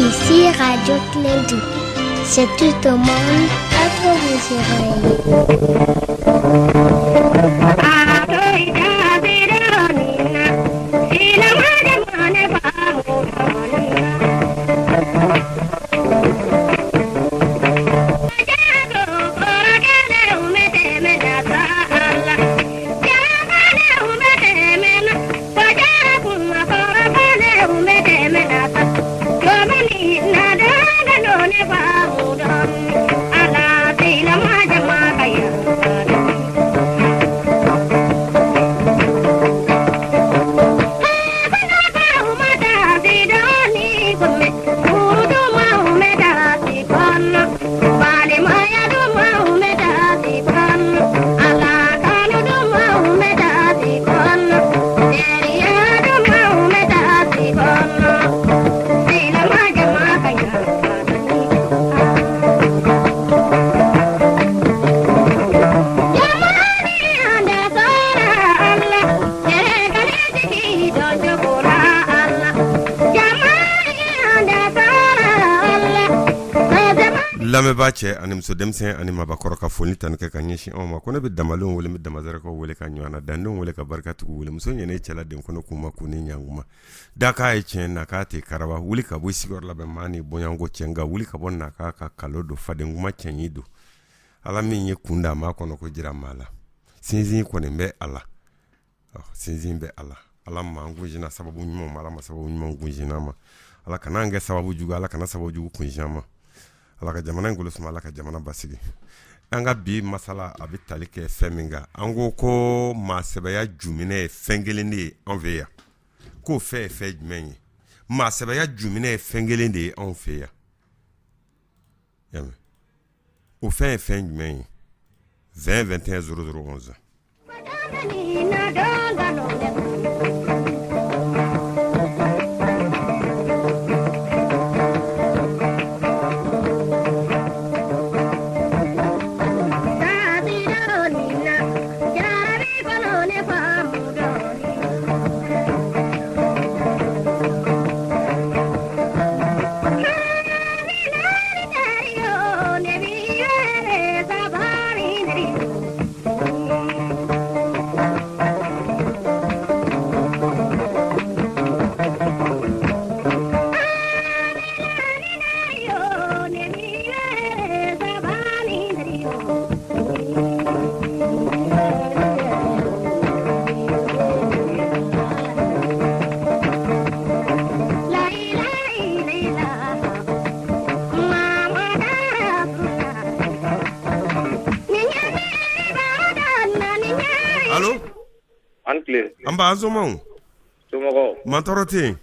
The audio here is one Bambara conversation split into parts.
Ici Radio Clédou. C'est tout au monde à vos lameba cɛ ani muso denmisɛn ani mabakɔrɔ ka foli tan kɛ ka ɲɛsin anw ma ko ne bɛ damalenw wele, n bɛ damazarakaw wele ka ɲɔgɔn na, dandenw wele ka barikatigiw wele, muso ɲɛnɛ cɛla den kɔnɔ kuma k'u ni ɲankuma, daka ye tiɲɛ na k'a tɛ karaba, wuli ka bɔ sigiyɔrɔ labɛn maa ni bonyanko cɛ nka wuli ka bɔ na k'a ka kalo don faden kuma cɛnyi don, ala min ye kun da maa kɔnɔ ko jira maa la, sinsin kɔni bɛ a la, sinsin bɛ a la, ala ma an kunjina sababu ɲuman ma, ala ma sababu ɲuman kunjina ma, ala kana an kɛ sababu jugu, ala kana sababu jugu kunjina ma. Ala ka jamana in golosuma, ala ka jamana basigi. An ka bi masala a bɛ tali kɛ fɛn min kan, an ko maasɛbɛya juminɛ ye fɛn kelen de ye anw fɛ yan, k'o fɛn ye fɛn jumɛn ye? Maasɛbɛya juminɛ ye fɛn kelen de ye anw fɛ yan, o fɛn ye fɛn jumɛn ye? 20 21 00 11. Amba azomon Somogo Mantoroti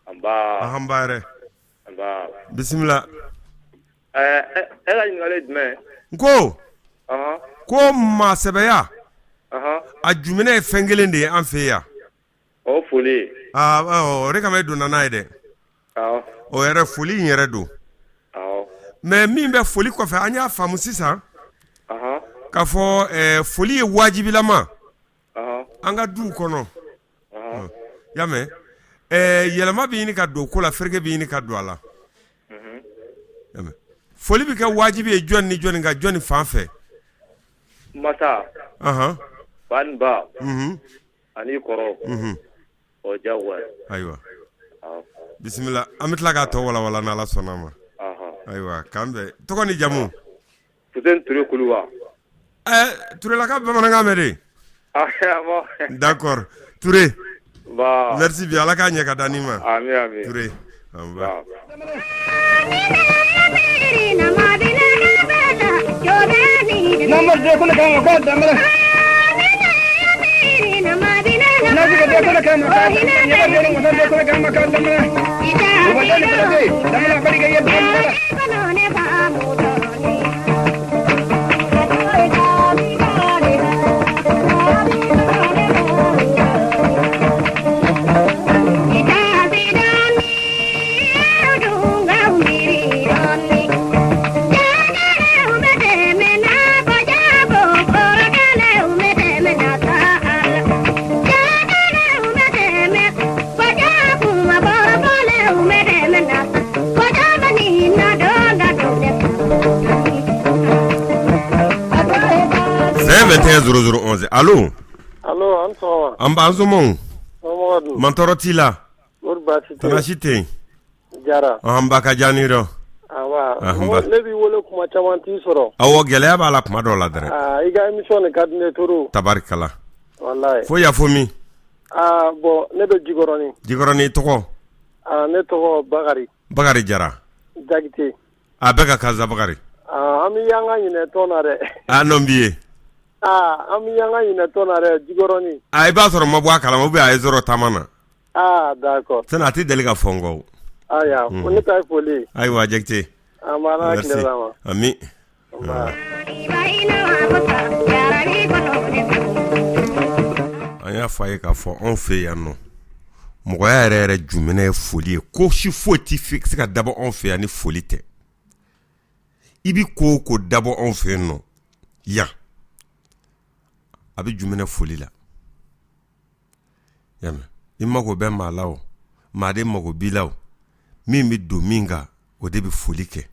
Amba re Amba Bismillah ela ngale dme ko ma sebeya a jumene fengelen de an fe ya o foli re kama do nana ide o yere foli yere do mais min be foli ko fe anya famu sisa ka fo foli e wajibilama an ka du kɔnɔ yamɛ yɛlɛma bɛ ɲini ka don ko la fereke bɛ ɲini ka don a la foli bɛ kɛ wajibi ye jɔn ni jɔn ka jɔn ni fan fɛ masa fanba ani kɔrɔ o jagoya ayiwa bisimila an bɛ tila k'a tɔ walawala n'ala sɔnna ma ayiwa k'an bɛn tɔgɔ ni jamu Fuseni Ture Kuluba Turelaka bamanankan mɛn de D'accord. Touré. Merci bien. Ala k'a ɲɛ ka dani ma. Amin. Touré. Allo Allo, Ambanzomo. Mamadou. Mantorotila. Urbati. Tanashite. Jara. Ambaka janiro. Awa. Ne bi wole kuma caman t'i sɔrɔ. Awo gɛlɛya b'a la kuma dɔw la dɛrɛ. I ka émission de ka di ne toro. Tabarikala. Wallahi. Fo yafo min. Bon, ne bɛ Jikɔrɔni. Jikɔrɔni tɔgɔ? Ne tɔgɔ Bakari. Bakari Jara. Jakite. A bɛɛ ka kansa Bakari. An bɛ yan ka ɲinɛ tɔn na dɛ. Non bi ye. An bɛ yan ka ɲinɛ tɔn na dɛ, Jikɔrɔni. I b'a sɔrɔ ma bɔ a kalama ou bien a ye zoro taama na. D'accord. Sinon a tɛ deli ka fɔ n kɔ. Aya, ko ne ta ye foli. Ayiwa Jakite. An b'a la tile la ma. Ami. An y'a fɔ a ye k'a fɔ anw fɛ yan nɔ mɔgɔya yɛrɛ jumɛn ye foli ye ko si foyi tɛ se ka dabɔ anw fɛ yan ni foli tɛ i bi ko o ko dabɔ anw fɛ yan nɔ yan a bɛ jumɛn foli la yamɛ i mago bɛ maa la o maa de mago b'i la o min bɛ don min kan o de bɛ foli kɛ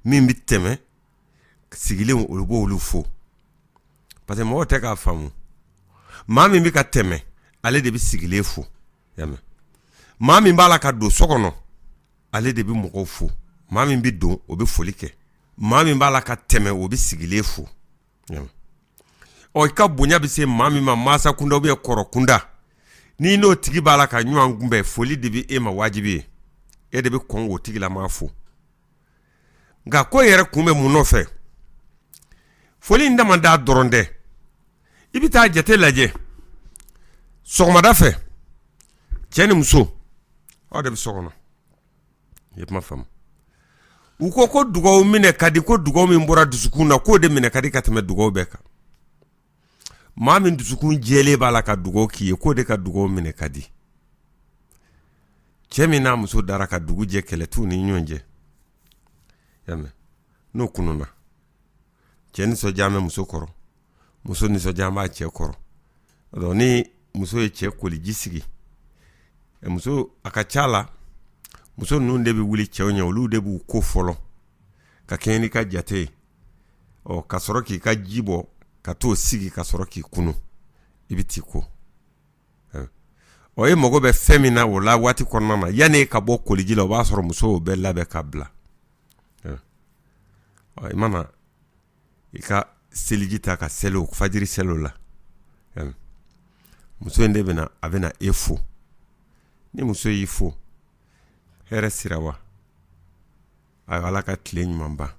min bɛ tɛmɛ sigilenw olu b'olu fo parce que mɔgɔw tɛ k'a faamu maa min bɛ ka tɛmɛ ale de bɛ sigilen fo yamɛ maa min b'a la ka don so kɔnɔ ale de bɛ mɔgɔw fo maa min bɛ don o bɛ foli kɛ maa min b'a la ka tɛmɛ o bɛ sigilen fo yamɛ ɔ i ka bonya bɛ se maa min ma mansa kunda ou bien kɔrɔ kunda n'i n'o tigi b'a la ka ɲɔgɔn kunbɛn foli de bɛ e ma wajibi ye e de bɛ kɔn k'o tigi la maa fo nka ko yɛrɛ kun bɛ mun nɔfɛ foli in dama da dɔrɔn dɛ i bɛ taa jate lajɛ sɔgɔmada fɛ cɛ ni muso aw de bɛ so kɔnɔ i ye kuma faamu u ko dugawu minɛ ka di ko dugawu min bɔra dusukun na k'o de minɛ ka di ka tɛmɛ dugawu bɛɛ kan maa min dusukun jɛlen b'a la ka dugawu k'i ye k'o de ka dugawu minɛ ka di cɛ min n'a muso dara ka dugu jɛ kɛlɛ t'u ni ɲɔgɔn cɛ yamɛ n'o kununa cɛ nisɔndiya bɛ muso kɔrɔ muso nisɔndiya b'a cɛ kɔrɔ donc ni muso ye cɛ koliji sigi muso a ka ca la muso ninnu de bɛ wuli cɛw ɲɛ olu de b'u ko fɔlɔ ka kɛɲɛ n'i ka jate ye ka sɔrɔ k'i ka ji bɔ ka t'o sigi ka sɔrɔ k'i kunu i bɛ t'i ko e mago bɛ fɛn min na o la waati kɔnɔna na yanni ka bɔ koliji la o b'a sɔrɔ muso bɛɛ labɛn ka bila i mana i ka seliji ta ka seli fajiri seli la muso in de bɛna a bɛna e fo ni muso y'i fo hɛrɛ sira wa ayiwa ala ka tile ɲuman ban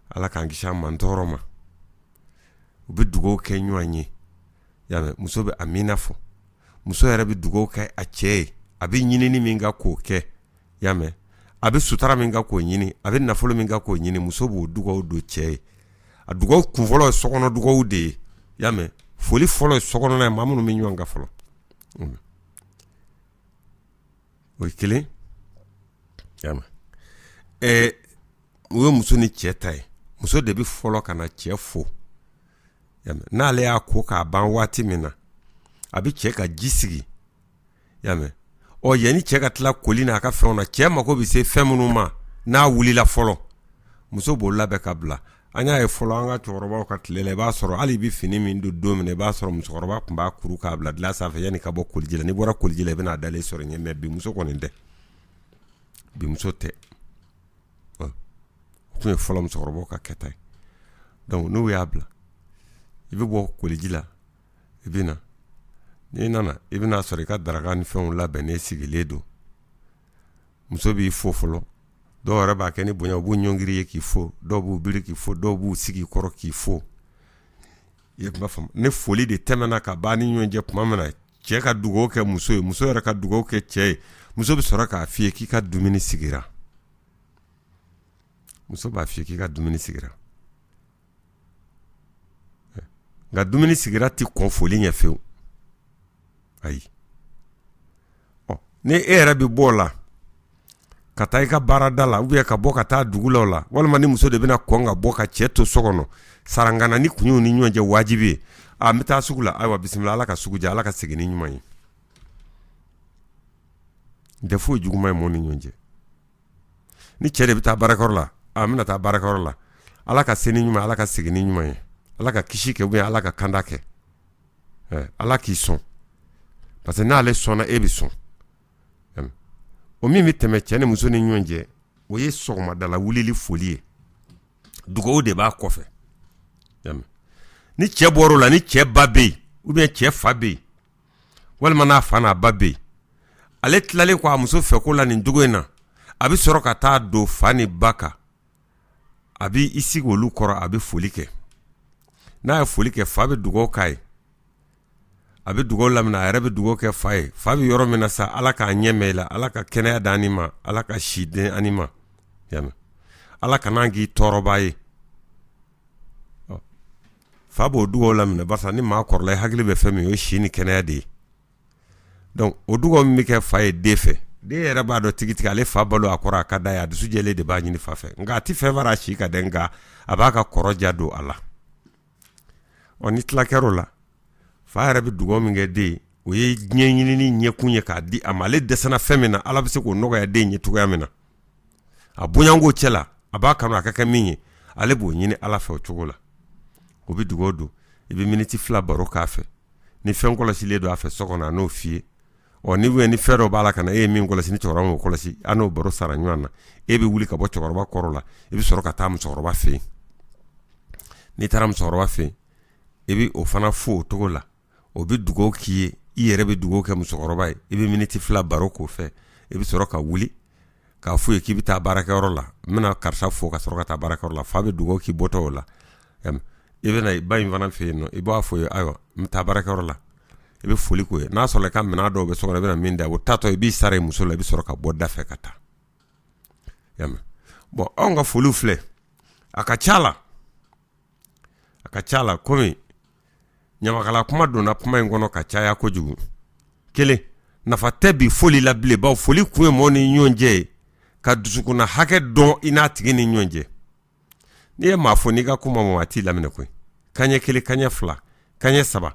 ala k'an kisi a man tɔɔrɔ ma u bɛ dugawu kɛ ɲɔgɔn ye yamɛ muso bɛ amina fɔ muso yɛrɛ bɛ dugawu kɛ a cɛ ye a bɛ ɲinini min ka k'o kɛ yamɛ a bɛ sutara min ka k'o ɲini a bɛ nafolo min ka k'o ɲini muso b'o dugawu don cɛ ye a dugawu kunfɔlɔ ye sokɔnɔ dugawu de ye yamɛ foli fɔlɔ ye sokɔnɔna ye maa minnu bɛ ɲɔgɔn kan fɔlɔ o ye kelen yamɛ o ye muso ni cɛ ta ye muso de bɛ fɔlɔ ka na cɛ fo yamɛ n'ale y'a ko k'a ban waati min na a bɛ cɛ ka ji sigi yamɛ yanni cɛ ka tila koli n'a ka fɛnw na cɛ mako bɛ se fɛn minnu ma n'a wulila fɔlɔ muso b'o labɛn ka bila an y'a ye fɔlɔ an ka cɛkɔrɔbaw ka tile la i b'a sɔrɔ hali i bɛ fini min don min na i b'a sɔrɔ musokɔrɔba tun b'a kuru k'a bila dilan sanfɛ yanni ka bɔ koliji la n'i bɔra koliji la i bɛna dalen sɔrɔ ɲɛ mɛ bi muso kɔni tɛ bi muso tɛ o tun ye fɔlɔ musokɔrɔbaw ka kɛta ye donc n'u y'a bila i bɛ bɔ koliji la i bɛ na n'i nana i bɛna sɔrɔ i ka daraka ni fɛnw labɛnnen sigilen don muso b'i fo fɔlɔ dɔw yɛrɛ b'a kɛ ni bonya u b'u ɲɔngiri ye k'i fo dɔw b'u biri k'i fo dɔw b'u sigi kɔrɔ k'i fo i ye kuma faamu ne foli de tɛmɛna ka ban ni ɲɔgɔn cɛ tuma min na cɛ ka dugawu kɛ muso ye muso yɛrɛ ka dugawu kɛ cɛ ye muso bɛ sɔrɔ k'a f'i ye k'i ka dumuni sigira muso b'a f'i ye k'i ka dumuni sigira nka dumuni sigira tɛ kɔn foli ɲɛ fewu ayi ni e yɛrɛ bɛ bɔ o la ka taa i ka baarada la ou bien ka bɔ ka taa dugu la o la walima ni muso de bɛna kɔn ka bɔ ka cɛ to so kɔnɔ sarangana ni kun y'u ni ɲɔgɔn cɛ wajibi ye n bɛ taa sugu la ayiwa bisimila ala ka sugu jɛ ala ka segin ni ɲuman ye n tɛ foyi juguman ye mɔgɔw ni ɲɔgɔn cɛ ni cɛ de bɛ taa baarakɛyɔrɔ la n bɛna taa baarakɛyɔrɔ la ala ka se ni ɲuman ala ka segin ni ɲuman ye ala ka kisi kɛ ou bien ala ka kanda kɛ ala k'i sɔn parce que n'ale sɔnna e bɛ sɔn o min bɛ tɛmɛ cɛ ni muso ni ɲɔgɔn cɛ o ye sɔgɔmadala wulili foli ye dugawu de b'a kɔfɛ ni cɛ bɔra o la ni cɛ ba bɛ yen ou bien cɛ fa bɛ yen walima n'a fa n'a ba bɛ yen ale tilalen ko a muso fɛ ko la nin cogo in na a bɛ sɔrɔ ka taa don fa ni ba kan a bɛ i sigi olu kɔrɔ a bɛ foli kɛ n'a ye foli kɛ fa bɛ dugawu k'a ye a bɛ dugawu lamina a yɛrɛ bɛ dugawu kɛ fa ye fa bɛ yɔrɔ min na sa ala k'a ɲɛ mɛn i la ala ka kɛnɛya d'ani ma ala ka si den ani ma ala kana k'i tɔɔrɔba ye fa b'o dugawu lamina barisa ni maa kɔrɔla i hakili bɛ fɛn min o ye si ni kɛnɛya de ye donc o dugawu min bɛ kɛ fa ye den fɛ den yɛrɛ b'a dɔn tigitigi ale fa balo a kɔrɔ a ka da ye a dusu jɛlen de b'a ɲini fa fɛ nka a tɛ fɛn fara a si ka dɛ nka a b'a ka kɔrɔ ja don a la ni tila kɛr'o la fa yɛrɛ bɛ dugawu min kɛ den o ye diɲɛ ɲinini ɲɛkun ye k'a di a ma ale dɛsɛna fɛn min na ala bɛ se k'o nɔgɔya den ye cogoya min na a bonyanko cɛ la a b'a kanu a ka kɛ min ye ale b'o ɲini ala fɛ o cogo la o bɛ dugawu don i bɛ miniti 2 baro k'a fɛ ni fɛn kɔlɔsilen don a fɛ so kɔnɔ a n'o f'i ye ni fɛn dɔ b'a la ka na e ye min kɔlɔsi ni cɛkɔrɔba m'o kɔlɔsi a n'o baro sara ɲɔgɔn na e bɛ wuli ka bɔ cɛkɔrɔba kɔrɔ la i bɛ sɔrɔ ka taa musokɔrɔba fɛ yen n'i taara musokɔrɔba fɛ yen i bɛ o fana fo o cogo la o bɛ dugawu k'i ye i yɛrɛ bɛ dugawu kɛ musokɔrɔba ye i bɛ miniti 2 baro k'o fɛ i bɛ sɔrɔ ka wuli k'a fɔ ye k'i bɛ taa baarakɛyɔrɔ la n bɛna karisa fo ka sɔrɔ ka taa baarakɛyɔrɔ la fa bɛ dugawu k'i bɔtɔ o la i bɛ na ba in fana fɛ yen nɔ i b'a fɔ ye ayiwa n bɛ taa baarakɛyɔrɔ la i bɛ foli k'o ye n'a sɔrɔ i ka minɛn dɔw bɛ so kɔnɔ i bɛ na min da o taatɔ i b'i sara i muso la i bɛ sɔrɔ ka bɔ da fɛ ka taa bon anw ka foliw filɛ a ka ca la komi ɲamakala kuma donna kuma in kɔnɔ ka caya kojugu kelen nafa tɛ bi foli la bilen bawo foli kun ye mɔgɔ ni ɲɔgɔn cɛ ye ka dusukunna hakɛ dɔn i n'a tigi ni ɲɔgɔn cɛ n'i ye maa fɔ n'i ka kuma ma a t'i laminɛ koyi kaɲɛ 1 kaɲɛ 2 kaɲɛ 3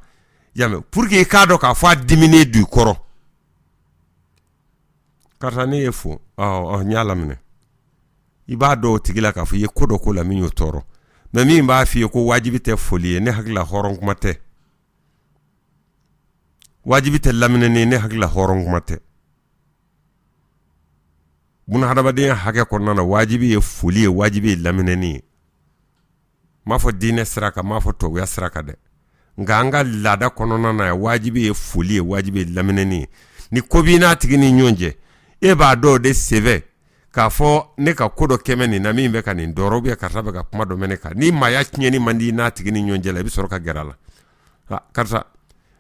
pour que i k'a dɔn k'a fɔ a diminen du kɔrɔ karisa ne ye fo n y'a laminɛ i b'a dɔn o tigi la k'a fɔ i ye ko dɔ ko la min y'o tɔɔrɔ mais min b'a f'i ye ko wajibi tɛ foli ye ne hakili la hɔrɔn kuma tɛ wajibi tɛ laminɛni ne hakili la hɔrɔn kuma tɛ buna hadamadenya hakɛ kɔnɔna na wajibi ye foli ye wajibi ye laminɛni ye m'a fɔ diinɛ sira kan m'a fɔ tubabuya sira kan dɛ nka an ka laada kɔnɔna na wajibi ye foli ye wajibi ye laminɛni ye ni ko b'i n'a tigi ni ɲɔgɔn cɛ e b'a dɔn de sɛbɛ k'a fɔ ne ka ko dɔ kɛmɛ nin na min bɛ ka nin dɔrɔ bɛ karisa bɛ ka kuma dɔ mɛn ne kan ni maaya tiɲɛni man di n'a tigi ni ɲɔgɔn cɛ la i bɛ sɔrɔ ka gɛrɛ a la karisa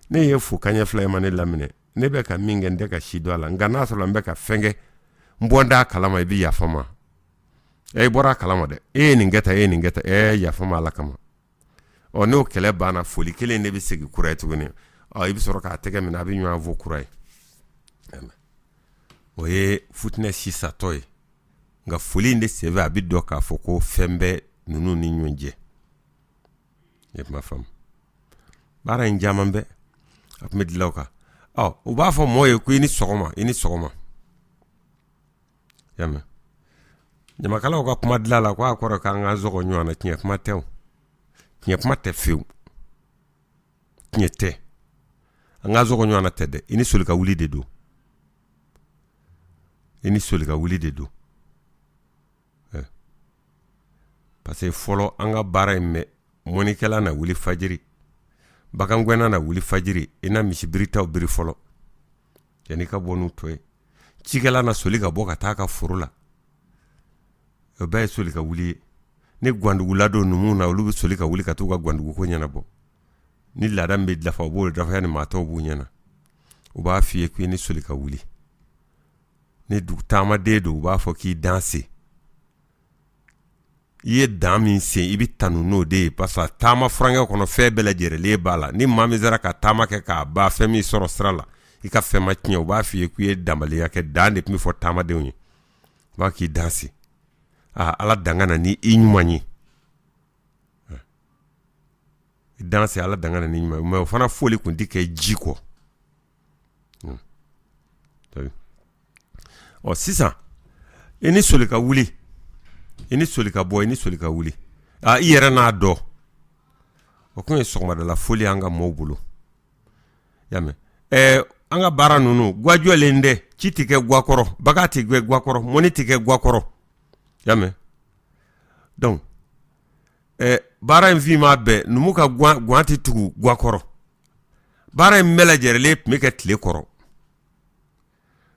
ne ye fo kaɲɛ 2 ye ma ne laminɛ ne bɛ ka min kɛ n tɛ ka si dɔn a la nka n'a sɔrɔ n bɛ ka fɛn kɛ n bɔ n d'a kalama i bɛ yafa ma i bɔra a kalama dɛ e ye nin kɛ tan e ye nin kɛ tan yafa ma ala kama n'o kɛlɛ banna foli kelen de bɛ segin kura ye tuguni i bɛ sɔrɔ k'a tɛgɛ minɛ a bɛ ɲɔgɔn fɔ kura ye o ye futinɛ sisatɔ ye nka foli in de sɛbɛn a bɛ dɔn k'a fɔ ko fɛn bɛ ninnu ni ɲɔgɔn cɛ e ma faamu baara in caman bɛ a tun bɛ dilaw kan u b'a fɔ mɔgɔw ye ko i ni sɔgɔma i ni sɔgɔma yamɛ ɲamakalaw ka kuma dilan la ko a kɔrɔ k'an ka zɔgɔ ɲɔgɔn na tiɲɛ kuma tɛ o tiɲɛ kuma tɛ fiyewu tiɲɛ tɛ an ka zɔgɔ ɲɔgɔn na tɛ dɛ i ni soli ka wuli de don i ni soli ka wuli de don parce que fɔlɔ an ka baara in mɛ mɔnikɛla na wuli fajiri bagangɛnna na wuli fajiri i na misibiritaw biri fɔlɔ yanni ka bɔ n'u tɔ ye cikɛla na soli ka bɔ ka taa ka foro la o bɛɛ ye soli ka wuli ye ni gwandugu ladon numu na olu bɛ soli ka wuli ka t'u ka gwandugu ko ɲɛnabɔ ni laada min bɛ dafa o b'o dafa ni maa tɔw b'u ɲɛna u b'a f'i ye k'i ni soli ka wuli ni dugu taamaden don u b'a fɔ k'i dan se i ye dan min sen i bɛ tanu n'o de ye parce que taama furankɛ kɔnɔ fɛn bɛɛ lajɛlen b'a la ni maa min sera ka taama kɛ k'a ban fɛn min sɔrɔ sira la i ka fɛn ma tiɲɛ u b'a f'i ye k'i ye danbaliya kɛ dan de tun bɛ fɔ taamadenw ye u b'a k'i dan se ala dangana ni i ɲuman ye i dan se ala dangana ni ɲuman ye mais o fana foli kun tɛ kɛ ji kɔ sisan i ni soli ka wuli i ni soli ka bɔ i ni soli ka wuli i yɛrɛ n'a dɔn o kun ye sɔgɔmadala foli an ka mɔɔw bolo yame an ka baara ninnu guajɔlen dɛ ci tɛ kɛ guakɔrɔ baga tɛ kɛ guakɔrɔ mɔni tɛ kɛ guakɔrɔ yame donc baara in fima bɛɛ numu ka guan tɛ tugu guakɔrɔ baara in bɛɛ lajɛlen tun bɛ kɛ tile kɔrɔ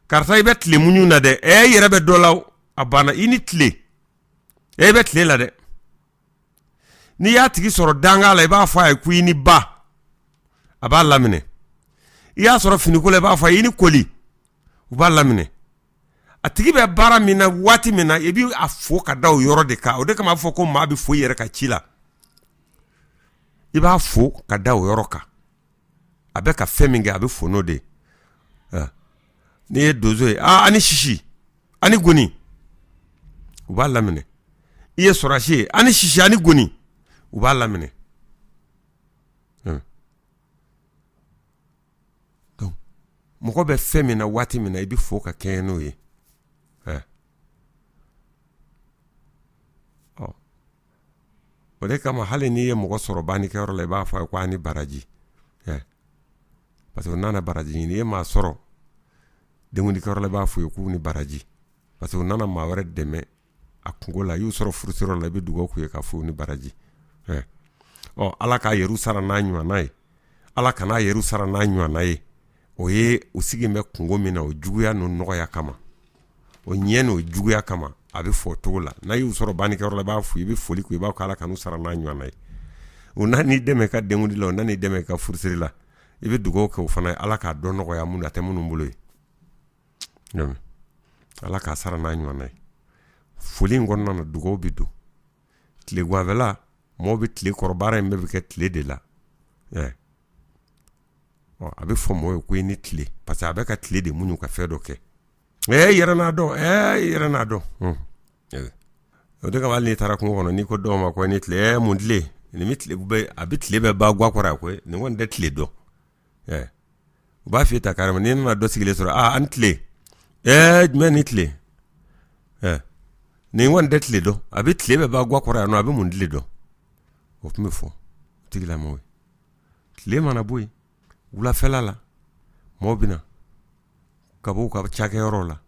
karisa i bɛ tile muɲu na dɛ yɛrɛ bɛ dɔ la a banna i ni tile i bɛ tile la dɛ n'i y'a tigi sɔrɔ danga la i b'a fɔ a ye ko i ni ba a b'a laminɛ i y'a sɔrɔ finiko la i b'a fɔ a ye i ni koli u b'a laminɛ a tigi bɛ baara min na waati min na i bɛ a fo ka da o yɔrɔ de kan o de kama a fɔ ko maa bɛ fo i yɛrɛ ka ci la i b'a fo ka da o yɔrɔ kan a bɛ ka fɛn min kɛ a bɛ fo n'o de n'i ye donso ye ani sisi ani goni u b'a laminɛ i ye sɔrɔsi ye ani sisi ani goni u b'a laminɛ donc mɔgɔ bɛ fɛn min na waati min na i bɛ fo ka kɛɲɛ n'o ye o de kama hali n'i ye mɔgɔ sɔrɔ bannikɛyɔrɔ la i b'a fɔ a ye ko ani baraji parce que o nana baraji ɲini e m'a sɔrɔ denkundikɛyɔrɔ la i b'a fɔ ye k'u ni baraji parce que o nana maa wɛrɛ dɛmɛ a kungo la i y'u sɔrɔ furusiyɔrɔ la i bɛ dugawu k'u ye k'a fɔ u ni baraji ala k'a yɛrɛ sara n'a ɲɔgɔnna ye ala kana yɛrɛ sara n'a ɲɔgɔnna ye o ye u sigi bɛ kungo min na o juguya n'o nɔgɔya kama o ɲɛ n'o juguya kama a bɛ fɔ cogo la n'a y'u sɔrɔ bannikɛyɔrɔ la i b'a fɔ i bɛ foli k'u i b'a fɔ ala kan'u sara n'a ɲɔgɔnna ye o n'a n'i dɛmɛ ka denkundi la o n'a n'i dɛmɛ ka furusiri la i bɛ dugawu kɛ o fana ye ala k'a dɔn nɔgɔya mun a tɛ minnu bolo ye ala k'a sara n'a ɲɔgɔnna ye foli in kɔnɔna na dugawu bɛ don tile ganfɛla mɔgɔw bɛ tile kɔrɔ baara in bɛɛ bɛ kɛ tile de la a bɛ fɔ mɔgɔw ye ko i ni tile parce que a bɛ ka tile de muɲu ka fɛn dɔ kɛ yɛrɛ n'a dɔn yɛrɛ n'a dɔn o de kama hali n'i taara kungo kɔnɔ n'i ko dɔw ma ko ni tile mun tile nin tile a bɛ tile bɛɛ ba guakɔrɔ a ko nin kɔni tɛ tile dɔn u b'a f'i ye ta carrément n'i nana dɔ sigilen sɔrɔ an tile jumɛn ni tile nin kɔni tɛ tile dɔn a bɛ tile bɛɛ ba guakɔrɔ yan nɔ a bɛ mun tile dɔn o tun bɛ fɔ tigilamɔgɔ ye tile mana bɔ yen wulafɛla la mɔgɔw bɛ na ka bɔ u ka cakɛyɔrɔ la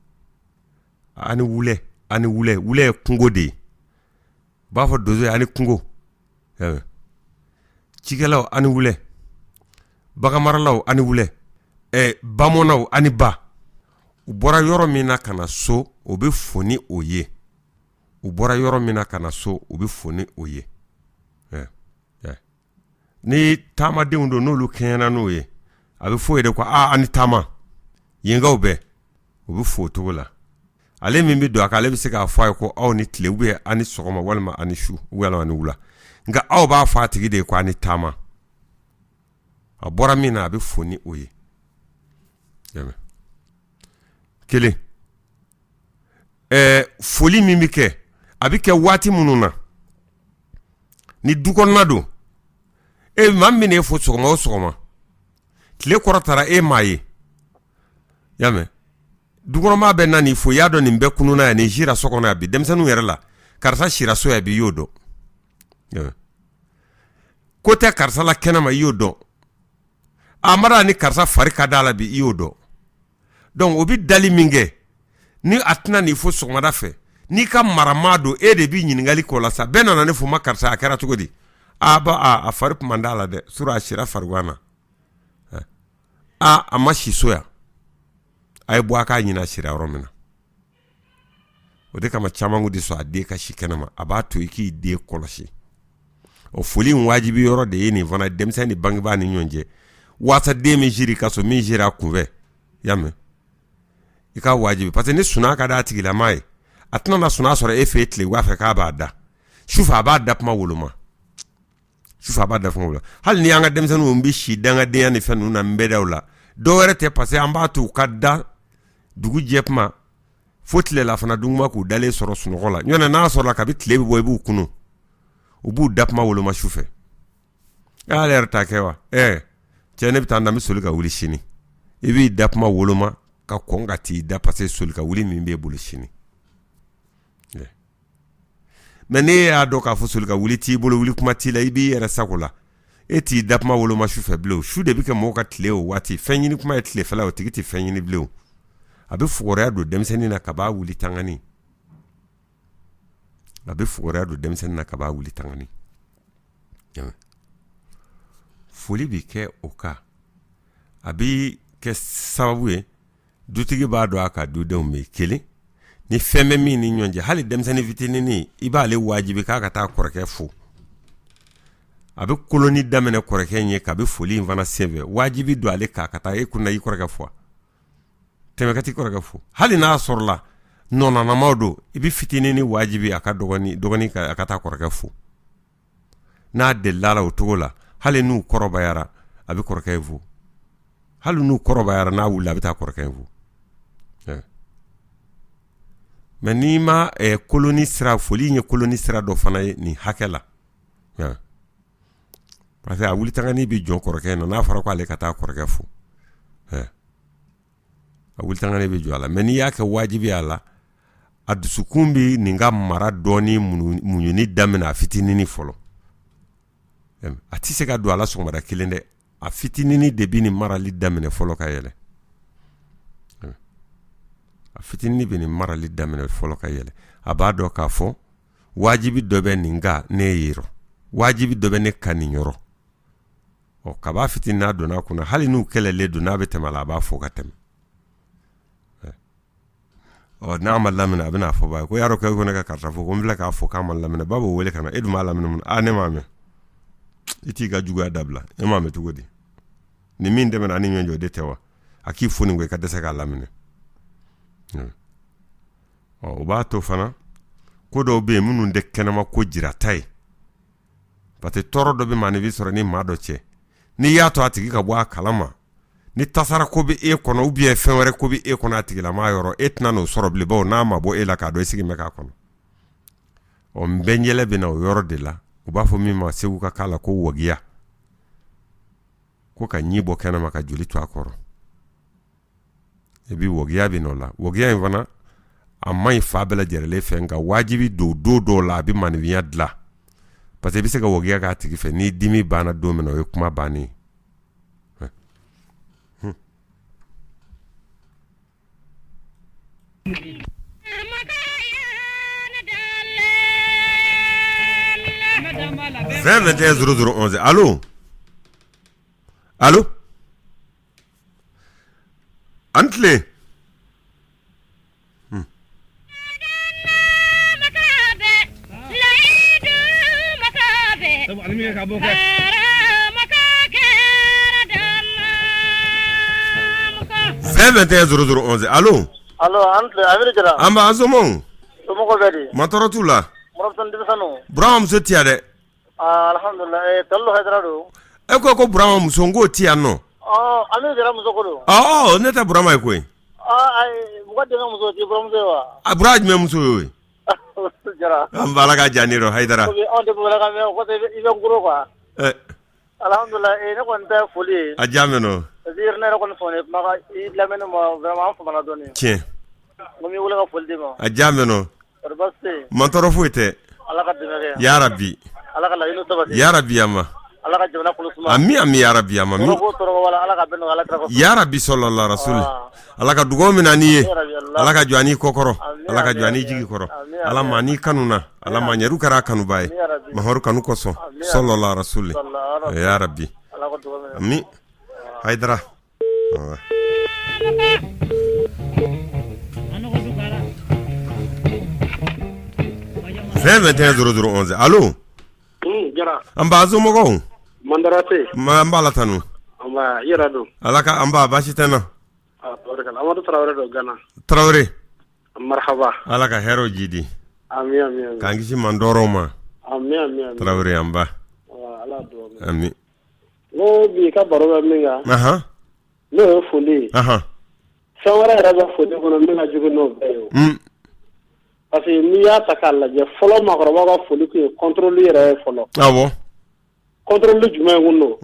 ani wulɛ wulɛ ye kungo de ye u b'a fɔ donso ye ani kungo cikɛlaw ani wulɛ baganmaralaw ani wulɛ bamɔnaw ani ba u bɔra yɔrɔ min na ka na so o bɛ fo ni o ye u bɔra yɔrɔ min na ka na so u bɛ fo ni o ye ni taamadenw don n'olu kɛɲɛna n'o ye a bɛ fɔ de ko ani taama yenkaw bɛɛ u bɛ fo cogo la ale min bɛ don a kan ale bɛ se k'a fɔ a ye ko aw ni tile ani sɔgɔma walima ani su walima ani wula nka aw b'a fɔ a tigi de ye ko ani taama a bɔra min na a bɛ fo ni o ye kelen foli min bɛ kɛ a bɛ kɛ waati minnu na ni du kɔnɔna don maa min e fo sɔgɔma o sɔgɔma tile kɔrɔtara maa ye y'a mɛn dukɔnɔmaa bɛ na nin fo y'a dɔn nin bɛɛ kununa yan nin sira so kɔnɔ yan bi denmisɛnninw yɛrɛ la karisa sira so yan bi i y'o dɔn ko tɛ karisa la kɛnɛma i y'o dɔn mara ni karisa fari ka d'a la bi i y'o dɔn donc o bɛ dali min kɛ ni a tɛna nin fo sɔgɔmada fɛ n'i ka maramaa don e de bɛ ɲininkali k'o la sa bɛɛ nana ne fo ma karisa a kɛra cogo di a fari kuma d'a la dɛ sura a sira fariguan na a ma si so yan a ye bɔ a k'a ɲina sira yɔrɔ min na o de kama caman kun tɛ sɔn a den ka si kɛnɛma a b'a to i k'i den kɔlɔsi o foli in wajibi yɔrɔ de ye nin fana denmisɛn ni bangebaa ni ɲɔgɔn cɛ waasa den min siri ka so min siri a kunfɛ y'a mɛn i ka wajibi parce que ni suna ka d'a tigilama ye a tɛna na suna sɔrɔ e fɛ tile wula fɛ k'a b'a da sufɛ a b'a da kuma woloma sufɛ a b'a da kuma woloma hali ni an ka denmisɛnninw bɛ si dangadenya ni fɛn ninnu na n bɛ da o la dɔw wɛrɛ tɛ parce que an b'a to u ka da dugu jɛ kuma fo tilela fana duguma k'u dalen sɔrɔ sunɔgɔ la ɲɔnɛ n'a sɔrɔ la kabi tile bɛ bɔ i b'u kunu u b'u da kuma woloma sufɛ ale yɛrɛ t'a kɛ wa cɛ ne bɛ taa na n bɛ soli ka wuli sini i b'i da kuma woloma ka kɔn ka t'i da parce que soli ka wuli min b'e bolo sini mais ne y'a dɔn k'a fɔ soli ka wuli t'i bolo wuli kuma t'i la i b'i yɛrɛ sago la e t'i da kuma woloma su fɛ bilen su de bɛ kɛ mɔgɔ ka tile o waati fɛn ɲini kuma ye tilefɛla o tigi tɛ fɛn ɲini bilen a bɛ fugɔrɔya don denmisɛnnin na ka b'a wuli tangani a bɛ fugɔrɔya don denmisɛnnin na ka b'a wuli tangani foli bɛ kɛ o kan a bɛ kɛ sababu ye dutigi b'a dɔn a ka dudenw bɛ kelen ni fɛn bɛ min ni ɲɔgɔn cɛ hali denmisɛnnin fitinin i b'ale wajibi k'a ka taa kɔrɔkɛ fo a bɛ koloni daminɛ kɔrɔkɛ in ye ka bɛ foli in fana senfɛ wajibi don ale k'a ka taa e kunna i kɔrɔkɛ fo tɛmɛkati kɔrɔkɛ fo hali n'a sɔrɔla nɔnɔnamaw don i bɛ fitinin ni wajibi a ka dɔgɔnin a ka taa kɔrɔkɛ fo n'a delila o cogo la hali n'u kɔrɔbayara a bɛ kɔrɔkɛ in fo hali n'u kɔrɔbayara n'a wuli a bɛ taa kɔrɔkɛ in fo mɛ n'i ma koloni sira foli in ye koloni sira dɔ fana ye nin hakɛ la parce que a wuli tangani bɛ jɔ kɔrɔkɛ in na n'a fɔra ko ale ka taa kɔrɔkɛ fo a wuli tangani bɛ jɔ a la mɛ n'i y'a kɛ wajibi a la a dusukun bɛ nin ka mara dɔɔni muɲuni daminɛ a fitinini fɔlɔ a tɛ se ka don a la sɔgɔmada kelen dɛ a fitinini de bɛ nin marali daminɛ fɔlɔ ka yɛlɛ a fitinini bɛ nin marali daminɛ fɔlɔ ka yɛlɛ a b'a dɔn k'a fɔ wajibi dɔ bɛ nin ka ne ye yɔrɔ wajibi dɔ bɛ ne ka nin yɔrɔ kaba fitinin n'a donna kunna hali n'u kɛlɛlen don n'a bɛ tɛmɛ a la a b'a fɔ ka tɛmɛ n'a ma lamɛn a bɛna fɔ ba ko y'a dɔn ko ne ka karisa fɔ ko n filɛ k'a fɔ k'a ma lamɛn ba b'o wele ka na e dun m'a lamɛn mun ne m'a mɛn i t'i ka juguya dabila e m'a mɛn cogo di ni min tɛmɛna ani ɲɔgɔn jɔ de tɛ wa a k'i fo nin ko i ka dɛsɛ k'a lamɛn o b'a to fana ko dɔw bɛ yen minnu tɛ kɛnɛma ko jirata ye parce que tɔɔrɔ dɔ bɛ maa ni bɛ sɔrɔ ni maa dɔ cɛ n'i y'a to a tigi ka bɔ a kalama ni tasara ko bɛ e kɔnɔ ou bien fɛn wɛrɛ ko bɛ e kɔnɔ a tigilama yɔrɔ e tɛna n'o sɔrɔ bilen bawo n'a ma bɔ e la k'a dɔn e sigi bɛ k'a kɔnɔ n bɛnjɛlɛ bɛ na o yɔrɔ de la u b'a fɔ min ma segu ka k'a la ko wagiya ko ka ɲi bɔ kɛnɛma ka joli to a kɔrɔ e bi wagiya bɛ n'o la wagiya in fana a man ɲi fa bɛɛ lajɛlen fɛ nka wajibi don dɔw la a bɛ maanifinya dilan parce que i bɛ se ka wagiya k'a tigi fɛ ni dimi banna don min na o ye kuma bannen ye Vingt 21 0011 allo allo Antle Vingt 21 0011 allo Antle Amerika amba azomo somoko bedi matorotu la morofton dibisano Brahma muso tiya dɛ alhamdulillah tallo hadrado e ko Brahma muso ngo tiya no Amerika muso ko do ne ta Brahma ko ay mugade muso ti Brahma wa Brahma muso yo jara amba la ka janiro haidara on de bula ka me ko te ibe nguro kwa alhamdulillah ne ko nta foli a jameno zirne ko fone maka i lameno mo vraiment fa mala doni tiens ngomi wala ka foli mo a jameno barbaste mantoro fuite ala ka dimere ya rabbi ala ka layino tabati ya rabbi amma ala ka jona kulusuma ami ya rabbi amma mi ko toro wala ala ka beno ala ka ya rabbi sallallahu rasul ala ka dugo min ani ye ala ka jani kokoro ala ka jani jigi koro ala ma ni kanuna ala ma nyaru kara kanu baye mahoru kanu koso sallallahu rasul ya rabbi ami haidara Vingt 21 0011 allo jara amba azomogo mandarate amba la tanu amba yirado alaka amba bashi tana tabaraka amadu traore do gana traore marhaba alaka hero jidi amin kangishi mandoro ma amin traore amba ala do amin no bi ka baro minga no foli sawara raga foli kono minga jugo no bayo parce que n'i y'a ta k'a lajɛ fɔlɔ maakɔrɔbaw ka foli tun ye contrôle yɛrɛ ye fɔlɔ awɔ contrôle jumɛn kun don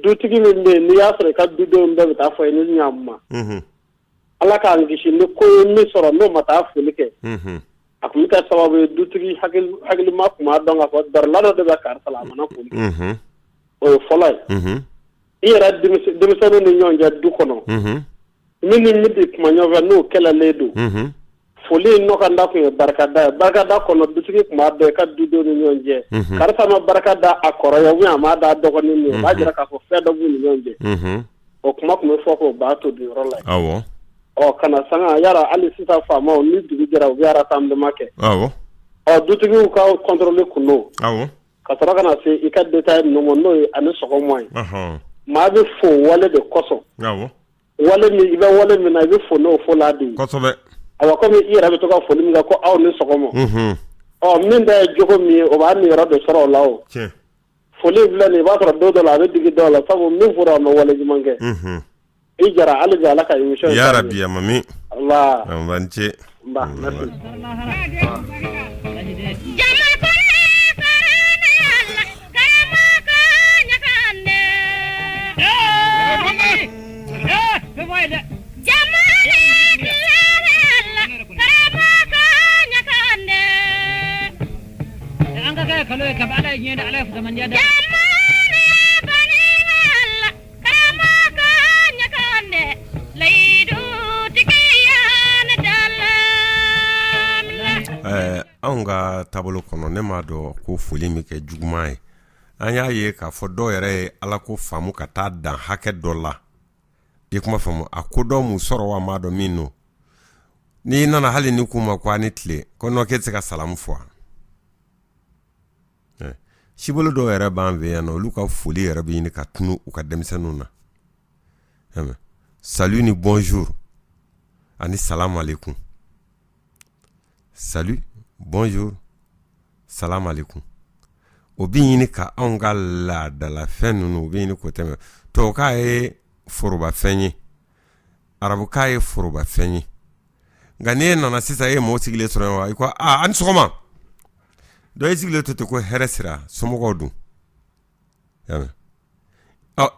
dutigi min bɛ yen n'i y'a sɔrɔ i ka dudenw bɛɛ bɛ taa fɔ i ni ɲankuma ala k'an kisi ni ko ye min sɔrɔ n'o ma taa foli kɛ a tun bɛ kɛ sababu ye dutigi hakilima tun b'a dɔn k'a fɔ darala dɔ de bɛ karisa la a mana foli kɛ o folay ira demisano ni nyonja du kono mini midi kuma nyova no kala ledo foli no kanda ko barkada kono dutigi kuma be ka dudo ni nyonje karfa ma barkada akoro ya wi amada dogo ni ni ba jira ka ko fedo bu ni nyonje o kuma foko ba to di rola awo o kana sanga yara ali sita fama o ni dugi jira o yara tamde make awo o dutigi ka contrôler kuno awo ka tara kana se ika detail no mo no ani sogo moy ma be fo wale de koso awo wale mi ibe wale mi na be fo no fo la di koso be awa ko mi ira be to ka fo mi ga ko aw ni sogo mo o min da jogo mi o ba ni ra do soro lawo foli bla ni ba tara do la be digi do la sabu min fura no wale ji mange e jara ali jala ka emission ya rabbi ya mami Allah banche ba merci Anga tabolo kono ne ma do ko foli mi ke juguma ye anya ye ka fo do yere ala ko famu ka ta dan hake dolla e kuma famu akodo mu soro wa ma do minu ni nana hali ni kuma kwa ni tle kono ke tsika salamu fo shibolo do yere ban ve no luka foli yere bi ni ka tunu u ka demsenu na salut ni bonjour ani salam alaikum salut bonjour salam alaikum obi ni ka onga la da la fenu obi ni ko teme to ka e foruba fenyi arabu ka e foruba fenyi ngane na sisa e mo sigile soro wa ko an sokoma do e sigile to ko heresira somo godu yame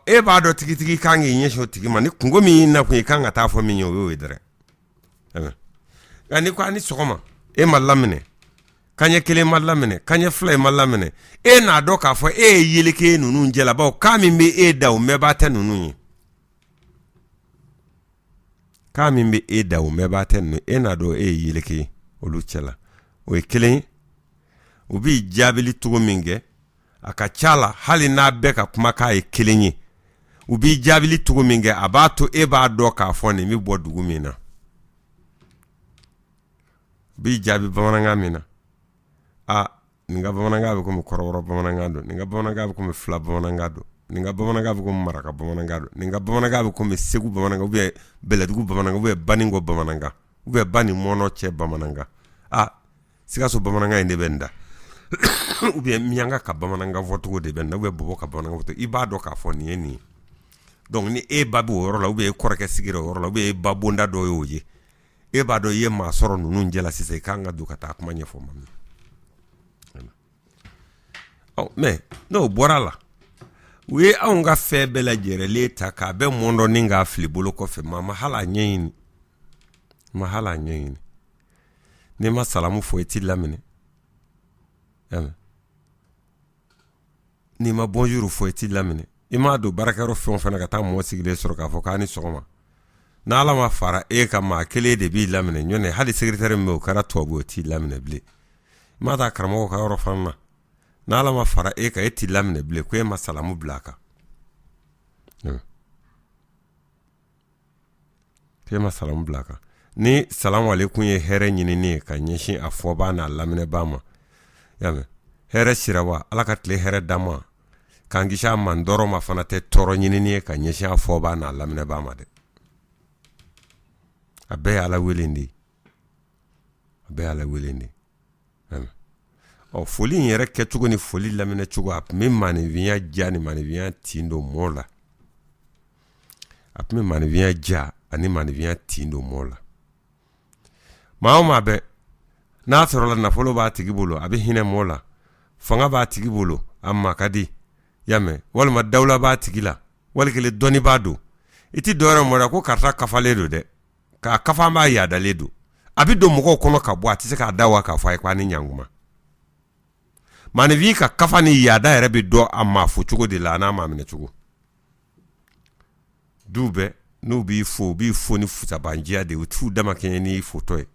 e ba do tigi kangi nyesho tigi mani kungo mi na ku kanga ta fo mi nyo we dere yame ngani ko ani sokoma e malamene kanye kele malamene kanye fly malamene e na do ka fo e yeleke nunu njela ba o kami me e da o me ba ta nunu yi kami me e da o me ba ta nunu e na do e yeleke oluchela o kele ubi jabili tugo minge aka chala hali na be ka kuma ka e kele yi ubi jabili tugo minge abato e ba do ka fo ni mi bodugu mina bi jabi bamananga mina ninga bamananga be ko mo kororo bamananga do ninga bamananga be ko mo fla bamananga do ninga bamananga be ko mo maraka bamananga do ninga bamananga be ko mo segu bamananga be beledugu bamananga be baningo bamananga be bani mono che bamananga sika so bamananga inde benda ube mianga ka bamananga voto de benda ube bobo ka bamananga voto ibado ka foni eni donc ni e babu woro la ube koreke sigiro woro la ube babu nda do yoje e bado ye ma soro nunu njela sise kanga dukata kuma nyefo mami mais no borala we aunga febe la jere leta ka be mondo ninga afli bolo ko fe mama hala nyini ne ma salamu fo eti lamine ni ma bonjour fo eti lamine ima do barakaro fe on fena ka ta mo sigile soro ka fo ka ni sogoma na ala ma fara e ka ma kele de bi lamine nyone hali secrétaire me o kara tobo ti lamine ble ma da karamo ka oro fanna na ala ma fara e ka eti lamine ble ko e ma salamu blaka ke ma salamu blaka ni salamu alaikum ye here nyini ni ka nyeshi afoba na lamine bama yame here shirawa ala ka tle here dama kangisha mandoro ma fana te toro nyini ni ka nyeshi afoba na lamine bama de abe ala welindi o foli yere ketugo ni foli lamine chugo ap me mani via jani mani via tindo mola ap me mani via ja ani mani via tindo mola maoma be na sorola na folo ba tigibolo abi hine mola fanga ba tigibolo amma kadi yame wal ma dawla ba tigila wal kele doni bado iti dora mora ko karta kafaledo de ka kafa ma ya daledo abi do mugo kono ka bo ati se ka dawa ka fa kwa ni nyanguma maanifi ka kafa ni yaada yɛrɛ bɛ dɔ a maa fo cogo de la n'a maa minɛ cogo du bɛɛ n'u b'i fo ni fusabanjiya de u t'u dama kɛɲɛ ni fotɔ ye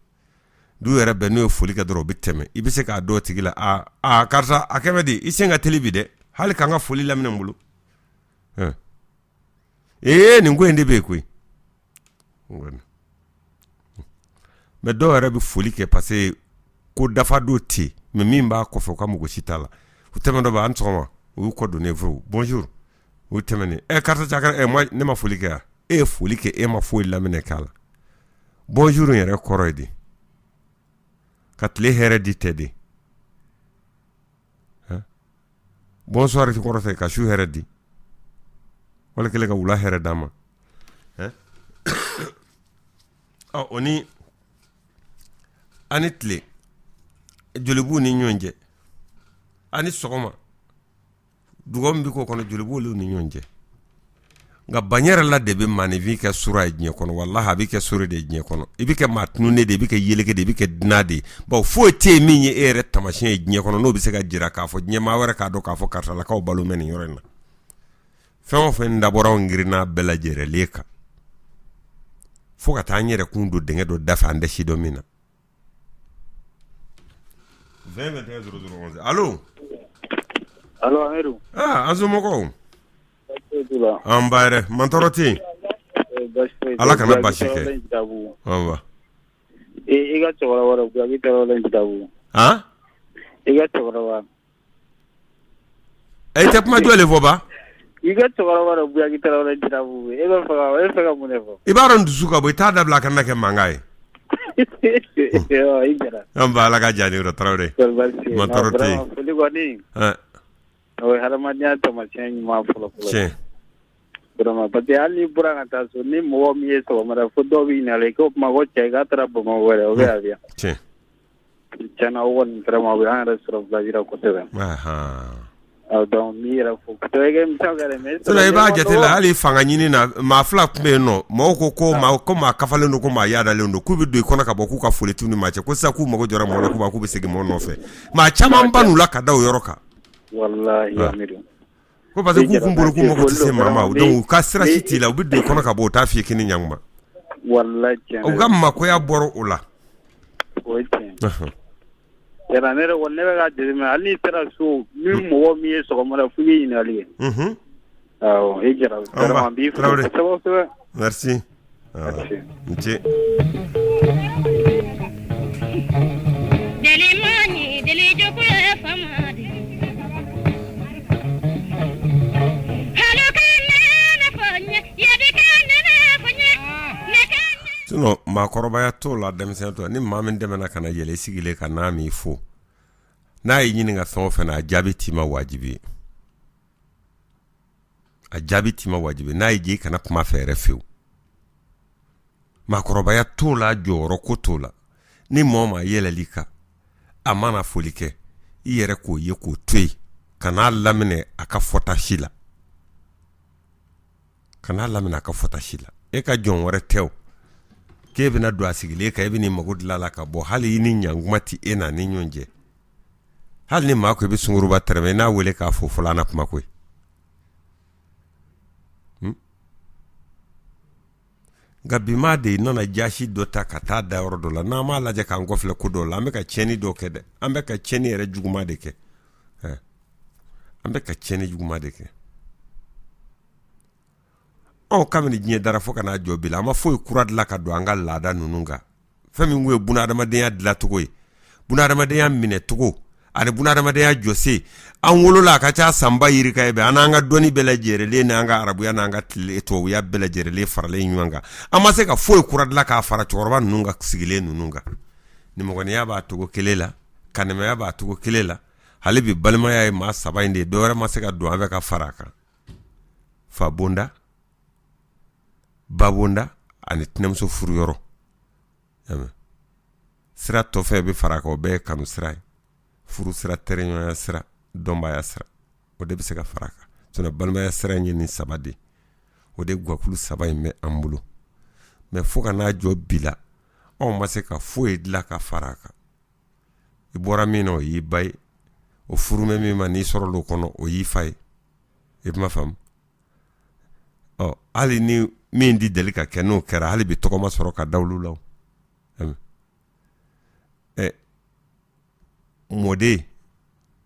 du yɛrɛ bɛɛ n'u ye foli kɛ dɔrɔn u bɛ tɛmɛ i bɛ se k'a dɔn tigi la karisa a kɛmɛ de i sen ka teli bi dɛ hali k'an ka foli laminɛ n bolo nin ko in de bɛ yen koyi mɛ dɔw yɛrɛ bɛ foli kɛ parce que ko dafa do te mɛ min b'a kɔfɛ ka mɔgɔ si t'a la u tɛmɛ dɔ b'a an sɔgɔma u y'u kɔ donnen furu bonjour u tɛmɛnen karisa cakɛrɛ ne ma foli kɛ yan e ye foli kɛ e ma foyi laminɛ k'a la bonjour yɛrɛ kɔrɔ ye de ka tile hɛrɛ di tɛ de bonsoir ti kɔrɔ tɛ ka su hɛrɛ di wala kɛlen ka wula hɛrɛ d'a ma o ni ani tile joli b'u ni ɲɔgɔn cɛ ani sɔgɔma dugawu min bɛ k'o kɔnɔ joli b'olu ni ɲɔgɔn cɛ nka banyɛrɛ la de bɛ maanifin kɛ sura ye diɲɛ kɔnɔ walahi a bɛ kɛ sura de ye diɲɛ kɔnɔ i bɛ kɛ maa tununnen de i bɛ kɛ yeleke de i bɛ kɛ dunan de bawo foyi tɛ yen min ye e yɛrɛ taamasiyɛn ye diɲɛ kɔnɔ n'o bɛ se ka jira k'a fɔ diɲɛ maa wɛrɛ k'a dɔn k'a fɔ karisalakaw balo mɛ nin yɔrɔ in na fɛn o fɛn dabɔra anw girinna bɛɛ lajɛlen kan fo ka taa an yɛrɛ kun don dingɛ dɔ dafɛ an tɛ si dɔ min na 2021 allo Amiru an somɔgɔw an ba yɛrɛ mantɔrɔ tɛ yen ala kana basi kɛ i ka cɛkɔrɔba wɛrɛ i tɔɔrɔ len kitabu i ka cɛkɔrɔba i tɛ kuma jɔlen fɔ ba i ka cɛkɔrɔba wɛrɛ i tɔɔrɔ len kitabu e bɛ fɛ ka mun de fɔ i b'a dɔn dusu ka bɔ i t'a dabila a kana kɛ mankan ye an ba ala ka jaa ni yɔrɔ tarawele mantɔrɔ tɛ yen foli kɔni o ye hadamadenya taamasiyɛn ɲuman fɔlɔ tiɲɛ vraiment parce que hali n'i bɔra ka taa so ni mɔgɔ min ye sɔgɔmada fo dɔw b'i ɲininka ko kuma ko cɛ k'a taara Bamakɔ wɛrɛ o bɛ yan bi tiɲɛ tiɲɛna o kɔni vraiment o bɛ an yɛrɛ sɔrɔ village la kosɛbɛ donc n'i yɛrɛ fo i b'a jate la hali fanga ɲini na maa fila tun bɛ yen nɔ mɔgɔw ko maa kafalen don ko maa yaadalen don k'u bɛ don i kɔnɔ ka bɔ k'u ka foli t'u ni maa cɛ ko sisan k'u mago jɔra mɔgɔ la k'u bɛ segin mɔgɔ nɔfɛ maa caman ba n'u la ka da o yɔrɔ kan wallahi Amiru ko parce que k'u kun bolo k'u mago tɛ se maa ma donc u ka sira si t'i la u bɛ don i kɔnɔ ka bɔ u t'a f'i ye k'i ni ɲankuma wallahi tiɲɛ u ka makoya bɔra o la o ye tiɲɛ yɛrɛ ne yɛrɛ ne bɛ ka jateminɛ hali n'i sera so ni mɔgɔ min ye sɔgɔmada fo i k'i ɲininkali kɛ awɔ i jara vraiment b'i fo kosɛbɛ kosɛbɛ merci n ce sinon maakɔrɔbaya t'o la denmisɛn t'o la ni maa min dɛmɛna ka na yɛlɛ i sigilen ka n'a m'i fo n'a ye ɲininka fɛn o fɛn na a jaabi t'i ma wajibi ye a jaabi t'i ma wajibi n'a ye je i kana kuma fɛ yɛrɛ fewu maakɔrɔbaya t'o la jɔyɔrɔ ko t'o la ni mɔgɔ ma yɛlɛli kan a mana foli kɛ i yɛrɛ k'o ye k'o to yen ka n'a laminɛ a ka fɔta si la ka n'a laminɛ a ka fɔta si la e ka jɔn wɛrɛ tɛ o k'e bɛna don a sigilen kan e bɛ n'i mago dilan la ka bɔ hali i ni ɲankuma ti e na ni ɲɔgɔn cɛ hali ni maa ko i bɛ sunkuruba tɛrɛmɛ i n'a wele k'a fɔ fɔlɔ an na kuma koyi nka bi maa de nana jaasi dɔ ta ka taa da yɔrɔ dɔ la n'an m'a lajɛ k'an kɔfilɛ ko dɔw la an bɛ ka tiɲɛni dɔ kɛ dɛ an bɛ ka tiɲɛni yɛrɛ juguman de kɛ an bɛ ka tiɲɛni juguman de kɛ anw kabini diɲɛ dara fo ka n'a jɔ bi la an ma foyi kura dilan ka don an ka laada ninnu kan fɛn min kun ye bunahadamadenya dilancogo ye bunahadamadenya minɛcogo ani bunahadamadenya jɔse an wolola a ka ca sanba yirika ye bɛɛ an n'an ka dɔnni bɛɛ lajɛrɛlen n'an ka arabuya n'an ka tubabuya bɛɛ lajɛrɛlen faralen ɲɔgɔn kan an ma se ka foyi kura dilan k'a fara cɛkɔrɔba ninnu kan sigilen ninnu kan nimɔgɔniya b'a togo kelen la kanimɛya b'a togo kelen la hali bi balimaya ye maa saba in de ye dɔ wɛrɛ ma se ka don an bɛ ka fara a kan fa bonda ba bonda ani tɛnɛmuso furu yɔrɔ sira tɔfɛ bɛ fara a kan o bɛɛ ye kanu sira ye furu sira tɛrɛɲɔgɔnya sira dɔnbaya sira o de bɛ se ka fara a kan sinon balimaya sira in ye nin saba de o de guwakulu saba in bɛ an bolo mais fo ka n'a jɔ bi la anw ma se ka foyi dilan ka fara a kan i bɔra min na o y'i ba ye o furume mi ma ni soro lo kono o yi fay e ma fam ali ni min di delika kenu kera hali bi toko ma soro ka dawlu law mode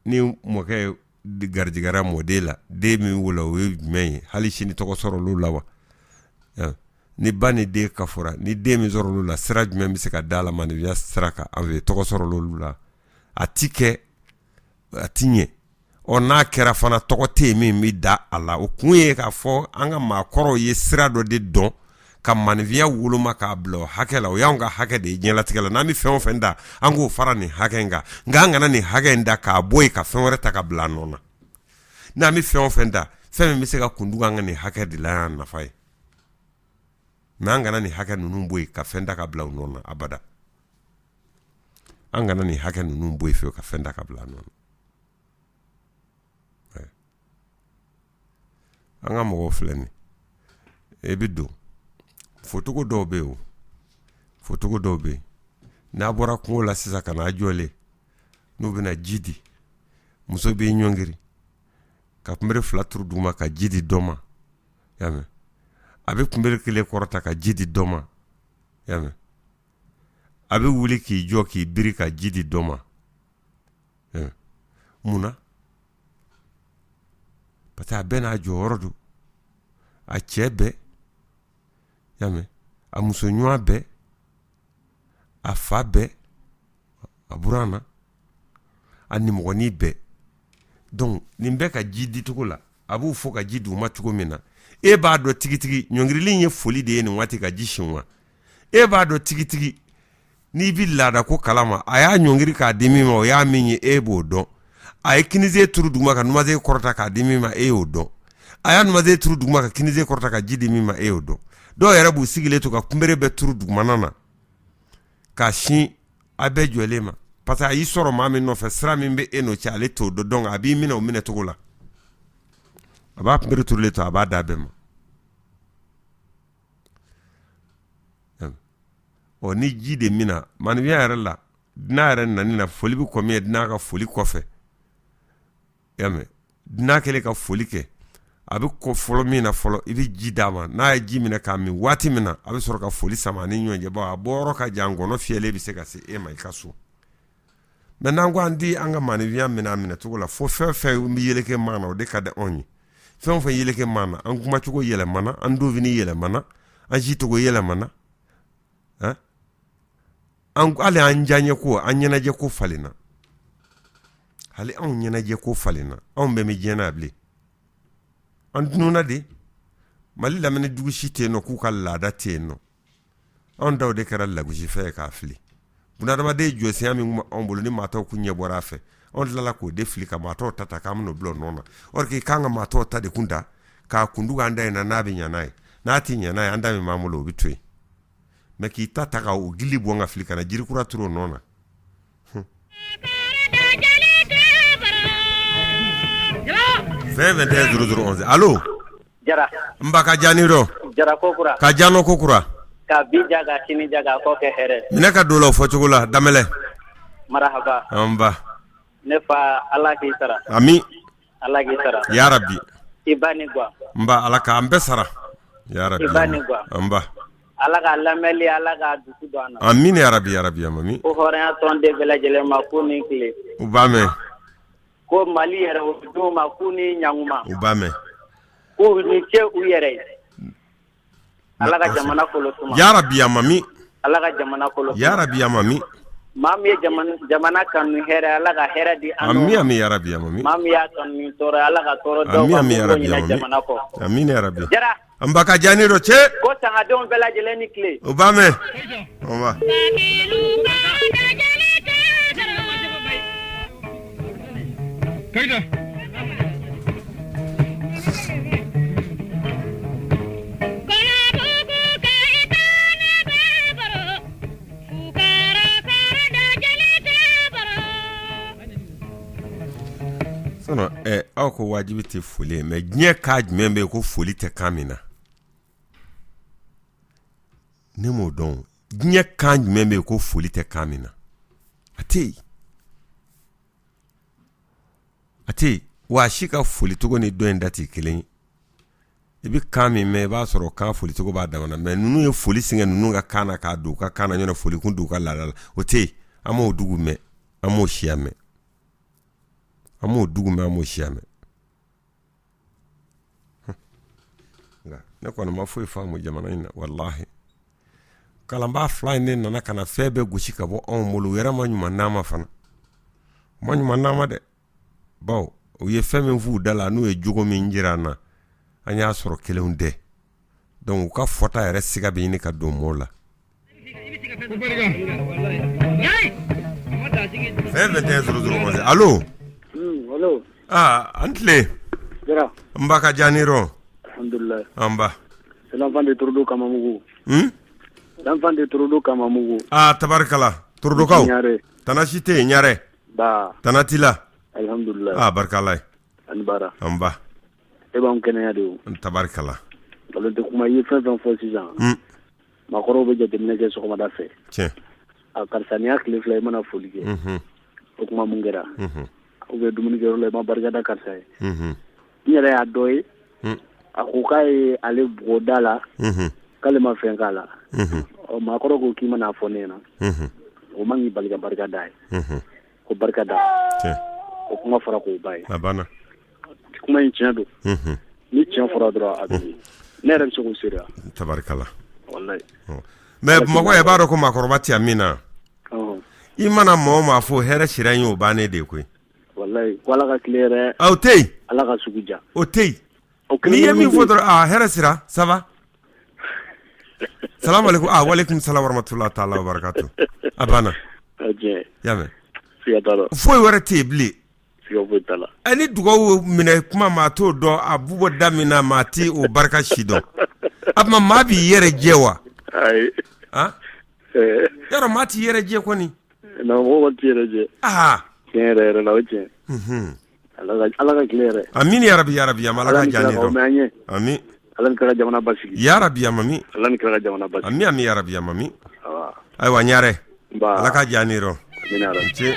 ni mo kay di garjigara modela de mi wula we me hali shini toko soro lu lawa ni bani de kafura ni de mi zoro lu la siraj me mi se ka dala man ya sraka ave toko soro lu la atike atinye ona kera fana toko te mi da ala o kunye ka fo anga ma koro ye sirado de don ka manvia wuluma ka blo hakela o yanga hake de nyela tikela na mi fen fenda ango fara ni hakenga nganga ni hagenda ka boy ka fen reta ka bla nona na mi fen fenda fen mi se ka kunduga ngani hake de la na fay nanga ni hake nunu boy ka fenda ka bla nona abada anga ni hake nunu boy fe ka fenda ka bla nona anga mo fleni ebido fotogo dobe o fotogo dobe na bora ko la sisa kana jole no bina jidi muso be nyongiri ka kumere flatru duma ka jidi doma yame abe kumere kile korota ka jidi doma yame abe wuli ki jo ki biri ka jidi doma yame muna pata bena jorodu a chebe yame a musonywa be a fa be a burana a nimogoni be donc nimbe ka jidi tukula abu fo ka jidu ma tukomina e ba do tigitigi nyongiri ye foli de ni wati ka jishinwa e ba do tigitigi ni billada ko kalama aya nyongiri ka dimi ma o ya minyi e bo don ay kinize turu duma ka numaze korta ka dimi ma e odo aya numaze turu duma ka kinize korta ka jidi mi ma e odo do yara bu sigile to ka kumbere be turu duma nana ka shin abe jolema pasa ayi soro ma mi no fe sra mi be eno cha le to do don abi mi na o mi ne to gola aba kumbere turu le to aba da be ma o ni jide mina man wi yara la dina ran na ni na foli bi ko mi dina ka foli kofe yame dina kele ka foli ke abi ko folo mina folo ibi jidama na ji mina ka mi wati mina abi soro ka foli sama ni nyonje ba boro ka jango no fiele bi se ka se e mai kaso menango andi anga mani via mina to la fo fe mi yele ke mana o de ka de onyi fe yele ke mana an kuma chugo yele mana an do vini yele mana an jito go yele mana an ale an janye ko an nyana je ko falina hali an nyana je ko falina an be mi jena bli an nuna de mali la mene dugu shite no ku kala da te no an daw de kara la guji fe ka fli buna dama de josi ami on bolo ni mato ku nye bora fe on la ko de fli ka mato tata kam no blo nona or ki kanga mato ta de kunda ka kunduga anda na nabi nyanai na ti nyanai anda mi mamulo bitwe me ki tata ka o gili bonga fli kana jiri kura turo nona Feve de 0011. Allo? Jara. Mbaka janiro. Jara kokura. Ka jano kokura. Ka bijaga chini jaga koke here. Mineka dolo fochugula damele. Marhaba. Amba. Nefa Allah ki sara. Ami. Allah ki sara. Ya Rabbi. Ibani gwa. Mba alaka ambe sara. Ya Rabbi. Ibani gwa. Amba. Alaga lameli alaga dusu dwana. Amin ya Rabbi ya Rabbi amami. O hore atonde bela jele makuni kile. Ubame. Ko mali yere do makuni nyanguma. Ubame. Ko ni che u yere. Alaga jamana kolo tuma. Ya Rabbi amami. Alaga jamana kolo. Ya Rabbi amami. Mami jamana kan here alaga here di ano. Ami ya Rabbi amami. Mami ya kan ni tore alaga toro do. Ami ya Rabbi amami. Amin ya Rabbi. Jara. Ambaka janiro che. Ko tanga don bela jele ni kle. Ubame. Oma. Kaida. Sono ako wajibi te foli me nye kaj membe ko foli te kamina nemo don nye kaj membe ko foli te kamina ate te wa si ka foli togo ni dɔ in da ti kelen i bi kan min mɛn i b'a sɔrɔ kan foli togo b'a damana mais nunu ye foli singɛ nunu ka kan na k'a don u ka kan na ɲɔnɔ foli kun don u ka laada la o te an m'o dugu mɛn an m'o siya mɛn an m'o dugu mɛn an m'o siya mɛn nka ne kɔni ma foyi faamu jamana in na walahi kalanbaa fila in de nana ka na fɛn bɛɛ gosi ka bɔ anw bolo u yɛrɛ ma ɲuman n'a ma fana ma ɲuman n'a ma dɛ bawo u ye fɛn min f'u da la n'u ye jogo min jira an na an y'a sɔrɔ kelenw tɛ donc u ka fɔta yɛrɛ siga bɛ ɲini ka don mɔɔw la fɛn fɛn tɛ zuruzuru allo allo an tile n ba ka diya ni rɔ alhamdulillah an ba c'est l'enfant de Torodo Kamamugu l'enfant de Torodo Kamamugu tabarikala Torodokaw tana si tɛ yen ɲarɛ tana t'i la alhamdulillah barikala ani bara an ba e b'an kɛnɛya de o tabarikala nkalon tɛ kuma i ye fɛn fɛn fɔ sisan maakɔrɔw bɛ jateminɛ kɛ sɔgɔmada fɛ tiɲɛ karisa n'i y'a tile fila i mana foli kɛ o kuma mun kɛra ou bien dumunikɛyɔrɔ la i ma barika da karisa ye n yɛrɛ y'a dɔ ye a ko k'a ye ale bugɔ da la k'ale ma fɛn k'a la maakɔrɔ ko k'i mana fɔ ne ɲɛna o man k'i bali ka barika da ye ko barika da o kuma fɔra k'o ba ye kuma in tiɲɛ don ni tiɲɛ fɔra dɔrɔn a bɛ yen ne yɛrɛ bɛ se k'o seereya tabarikala wallahi mais Bamakɔ ye b'a dɔn ko maakɔrɔba tɛ yan min na i mana maa o maa fɔ hɛrɛ sira in y'o bannen de ye koyi wallahi ko Ala ka tile yɛrɛ o tɛ yen Ala ka sugu ja o tɛ yen n'i ye min fɔ dɔrɔn hɛrɛ sira ça va salamu alaikum walaikum salam warahmatullahi ta'ala wa barakatuh a banna y'a mɛn foyi wɛrɛ tɛ yen bilen ni dugawu minɛ kuma maa t'o dɔn a bubɔ da min na maa tɛ o barika si dɔn a tuma maa b'i yɛrɛ jɛ wa yɔrɔ maa t'i yɛrɛ jɛ kɔni mɔgɔ t'i yɛrɛ jɛ tiɲɛ yɛrɛ yɛrɛ la o tiɲɛ Ala ka tile yɛrɛ amin ya rabi Ala ka diya ni dɔn amin Ala ni kira ka jamana basigi ya rabi amami Ala ni kira ka jamana basigi amin ya rabi amami ayiwa ɲare Ala ka diya ni dɔn ce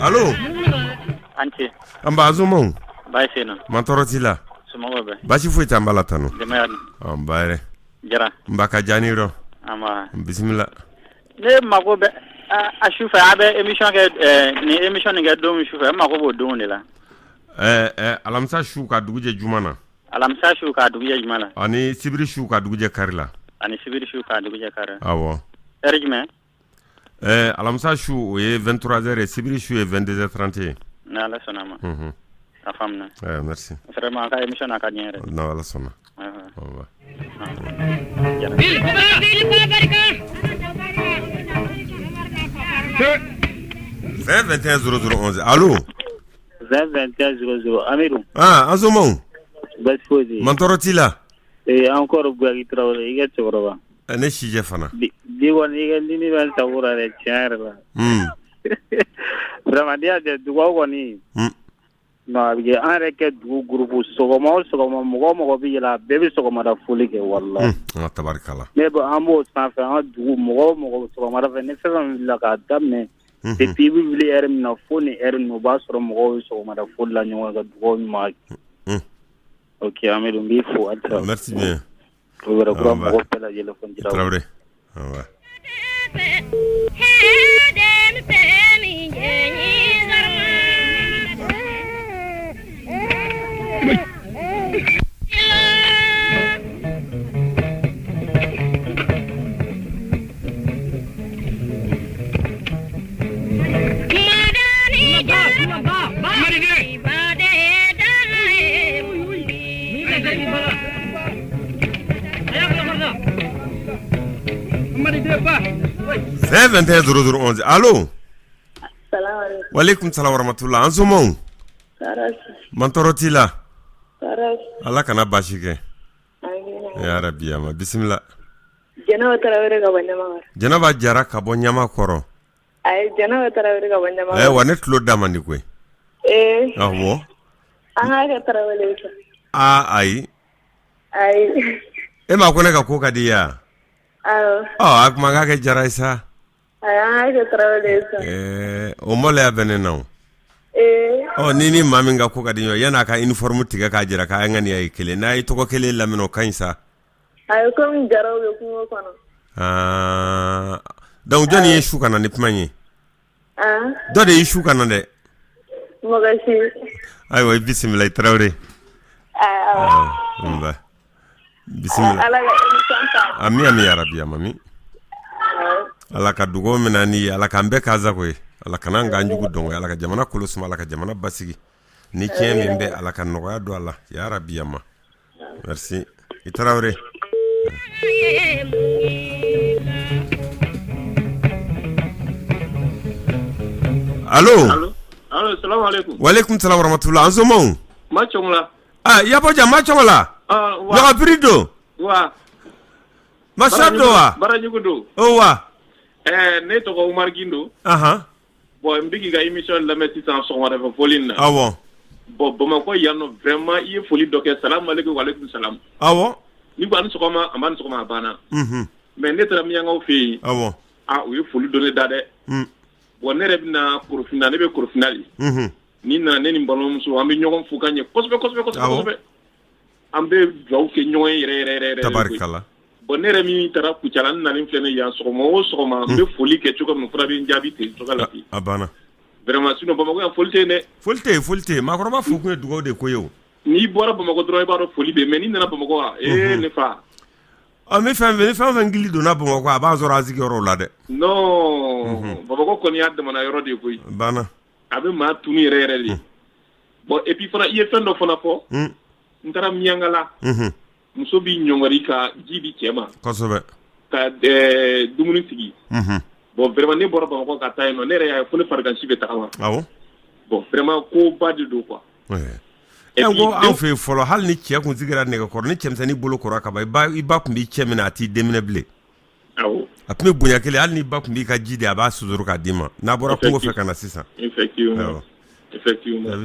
Allo Anche amba azumo baisi no mantorotila sumogo be bashi fuita mbala tano demayani ambare jara mbaka janiro ama bismillah ne mago be a shufa abe emission ke ni emission ke do shufa mago bo do ne la alamsa shu ka duguje jumana alamsa shu ka duguje jumana ani sibiri shu ka duguje karila ani sibiri shu ka duguje karila awo erjme alamsa shu o ye 23h sibiri shu ye 22h31 na la sonama afamna merci vraiment ka émission aka ñere na la sona bil barika 21 0011 allo 20 Amirou. Ah, Azomon. Basfodi. Mantorotila. Encore Gouagi Traoré, il y a Tchorova. Aneshi Jefana. Diwan, il y a l'univers Taoura de Tchara. Vraiment, il y a des Douawani. Non, il y a un requête du groupe Sogoma, Mogomobi, la bébé Sogoma Folie, Wallah. Tabarkala. Mais bon, un mot sans faire un du Mogo, Sogoma, la dame. Et puis, vous voulez un phone et un mobile sur Mogo, Sogoma Folie, la nuit de Douawani. Ok, Amirou, il faut. Merci bien. Traoré. C'est 21 Allô? Walaikum salam wa rahmatullah. Anzomon. Mantorotila. Allah kana bashike. Ya Rabbi ama bismillah. Janaba Traoré ka banyama. Janaba jara ka bonyama koro. Ay Janaba Traoré ka banyama. Wanet lo damandi koy. Awo. Anga ka Traoré ka. Ai. Ma ko ne ka ko kadiya. Akuma ga ke jara isa. Anga ka Traoré ka. O mole ya benena. Nini mami nga ko kadiyo yana ka uniform tiga ka jira ka ngani ay kele na ito ko kele lamino kansa. Ay ko min jaraw yo ko kono. Donc joni yeshu kana ni pmanye. Do de yeshu kana de. Mogashi. Ay way bismillah Traoré. Bismillah. Ami ya Rabbi mami. Ala ka dugo minani ala ka mbe kaza koy. Ala kana nga njugu dongo ala ka jamana kulusuma ala ka jamana basigi ni kien mbe ala ka noya do ala ya Rabbi yama. Merci Traoré. Allô, salam alaikum. Wa alaikum salam wa rahmatullah. Anzomon. Machongla. Yabo jama chongla. Wa prido. Wa. Masado wa. Barajugudo. Wa. Ne to ko Umar Gindo. Bon, mbiki ga émission la mettre en son wala foline. Bon. Bon, Bamako yano vraiment il faut lui docker salam alaikum wa alaikum salam. Bon. Ni ba ni sokoma amani sokoma bana. Mais ne tra mi nga o fi. Bon. Il faut lui donner dade. Bon ne rebina pour final ne be pour finali. Ni na ne ni balon so ambi ñogon fukanye kosbe. Ambe jaw ke ñoy re. Tabarakallah. Bon ne remi tara ku chalan na ni flene ya sokoma be foli ke chuko mu frabi njabi te to kala fi. Abana. Vraiment sinon Bamako ya folte ne. Folte ma ko ba fuku dugo de koyo. Ni bora Bamako droit ba ro foli be mais ni na Bamako ne fa. Me fa ngili do na Bamako aba zoro aziki ro la de. Non. Bamako ko ni adde mana yoro de koy. Bana. Abe ma tuni re li. Bon et puis fana ie fendo fana po. Ntara miangala. Muso bi nyongari ka jibi chema. Kosobe. Ka dumuni sigi. Bon vraiment ne bora Bamako ka tay no ne re ya fone fargansi be tawa. Bon vraiment ko ba de do quoi. Yango an fe folo hal ni cɛ kun sigira nɛgɛ kɔrɔ ni cɛmisɛnnin bolo kɔrɔ ka ban i ba kun b'i cɛ minɛ a t'i denminɛ bilen. A tun bɛ bonya kelen hali ni ba kun b'i ka ji de a b'a susuru k'a d'i ma n'a bɔra kungo fɛ ka na sisan. Effectivement.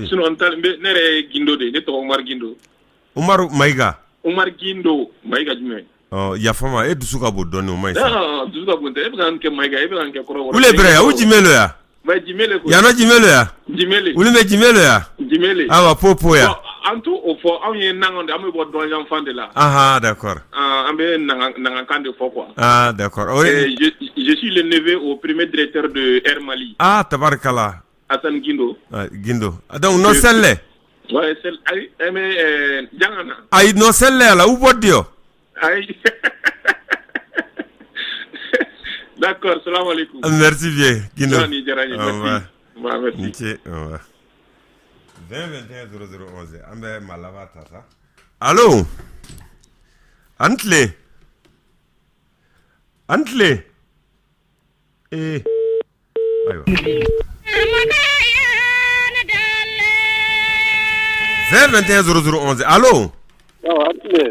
Sinon ne yɛrɛ ye Gindo de ne tɔgɔ Umar Gindo. Umaru Mayiga. Umar Gindo Mayiga jumɛn. Yafama e dusu ka bon dɔɔni o ma ɲi sa. Dusu ka bon tɛ e bɛ ka n kɛ Mayiga e bɛ ka n kɛ kɔrɔ. Ule bɛrɛ o jimelo ya. Jimele ko. Yana jimelo ya. Jimele. Ule bɛ jimelo ya. Jimele. Awa popo ya. En tout au fond on y est nangonde am bo don enfant de là. D'accord. Am be nangan de fo quoi. D'accord. Je suis le neveu au premier directeur de Air Mali. Tabarakallah. Hassan Gindo. Gindo. Donc no selle. Ouais, celle ay mais jangana. Ay no selle ala u bodio. Ay. D'accord, salam alaikum. Merci bien, Gindo. Merci. 2021 0011 ambe malava tata. Allô? Antle. Aywa. 20 00 11 allo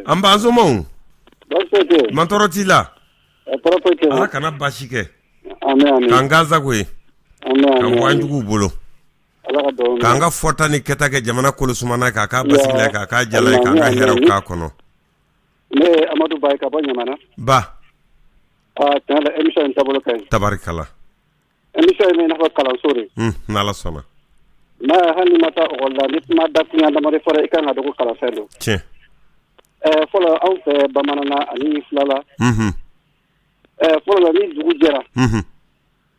an b'an somɔgɔw man tɔɔrɔ t'i la ala kana basi kɛ k'an gansago ye k'an wanjuguw bolo k'an ka fɔta ni kɛta kɛ jamana kolosumana k'a k'a basigila k'a k'a jala ye k'an ka hɛrɛw k'a kɔnɔ ne ye Amadu Ba ye ka bɔ Ɲamana ba tiɲɛ la émission in taabolo ka ɲi tabarikala émission in bɛ i n'a fɔ kalanso de n'Ala sɔnna hali ni ma taa ekɔli la ni ma da kunya damadɔ fɔra i kan ka dɔn ko kalanfɛn don tiɲɛ fɔlɔ anw fɛ bamanana ani filala fɔlɔ la ni dugu jɛra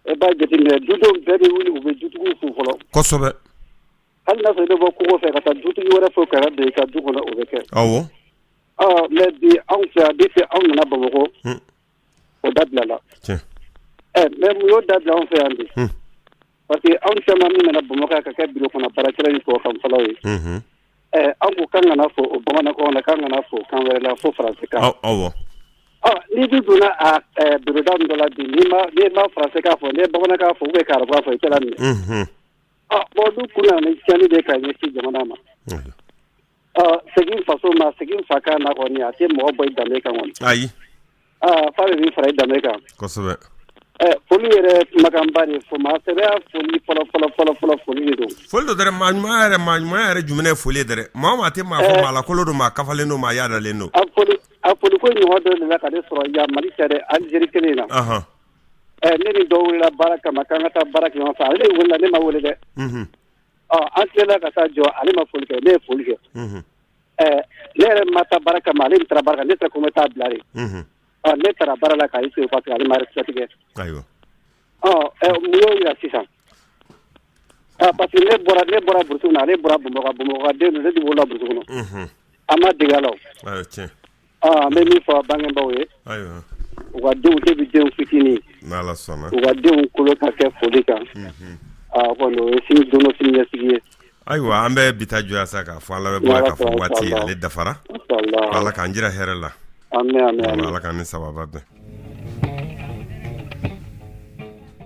e b'a jateminɛ dudenw bɛɛ bɛ wuli u bɛ dutigiw fo fɔlɔ kosɛbɛ hali n'a sɔrɔ i bɛ bɔ kungo fɛ ka taa dutigi wɛrɛ fo ka don i ka du kɔnɔ o bɛ kɛ awɔ mais bi anw fɛ yan depuis anw nana Bamakɔ o dabilala tiɲɛ mais mun y'o dabila anw fɛ yan bi parce que anw caman min nana Bamakɔ ka kɛ bureau kɔnɔ baarakɛla ni tubabukan fɔlaw ye an ko k'an kana fɔ o bamanankan na k'an kana fɔ kan wɛrɛ la fo faransikan awɔ ni du donna a bureauda min dɔ la bi n'i ma faransikan fɔ n'i ye bamanankan fɔ k'a arabukan fɔ i tɛ laminɛ bon du kun nana ni tiɲɛni de ka ɲɛsin jamana ma segin faso ma segin fa kan na kɔni a tɛ mɔgɔ bɔ i danbe kan kɔni ayi fa de b'i fara i danbe kan kosɛbɛ foli yɛrɛ kumakanba de fɔ maa sɛbɛya foli fɔlɔ foli de don foli dɔ dɛrɛ maa ɲumanya yɛrɛ jumɛn ye foli ye dɛrɛ maa tɛ maa fɔ maa lakolo don maa kafalen don maa yaadalen don a foli ko ɲɔgɔn dɔ de la ka ne sɔrɔ yan Mali tɛ dɛ Algérie kelen na ne ni dɔw wulila baara kama k'an ka taa baara kɛ ɲɔgɔn fɛ ale wulila ne ma wele dɛ an tilela ka taa jɔ ale ma foli kɛ ne ye foli kɛ ne yɛrɛ ma taa baara kama ale taara baara kɛ ne tɛ ko n bɛ taa bila de ne taara baara la k'a essayer parce que ale ma retraite kɛ ayiwa mun y'o yira sisan parce que ne bɔra burusi kɔnɔ ale bɔra Bamakɔ den ne de wolola burusi kɔnɔ an ma dege a la o n bɛ min fɔ bangebaaw ye u ka denw bɛ denw fitinin n'Ala sɔnna u ka denw kolo ka kɛ foli kan kɔni o ye sini don sini ɲɛsigi ye ayiwa an bɛ bi ta jɔya sa k'a fɔ Ala bɛ bɔra k'a fɔ waati ale dafara Ala k'an jira hɛrɛ la amen Ala k'an ni sababa bɛn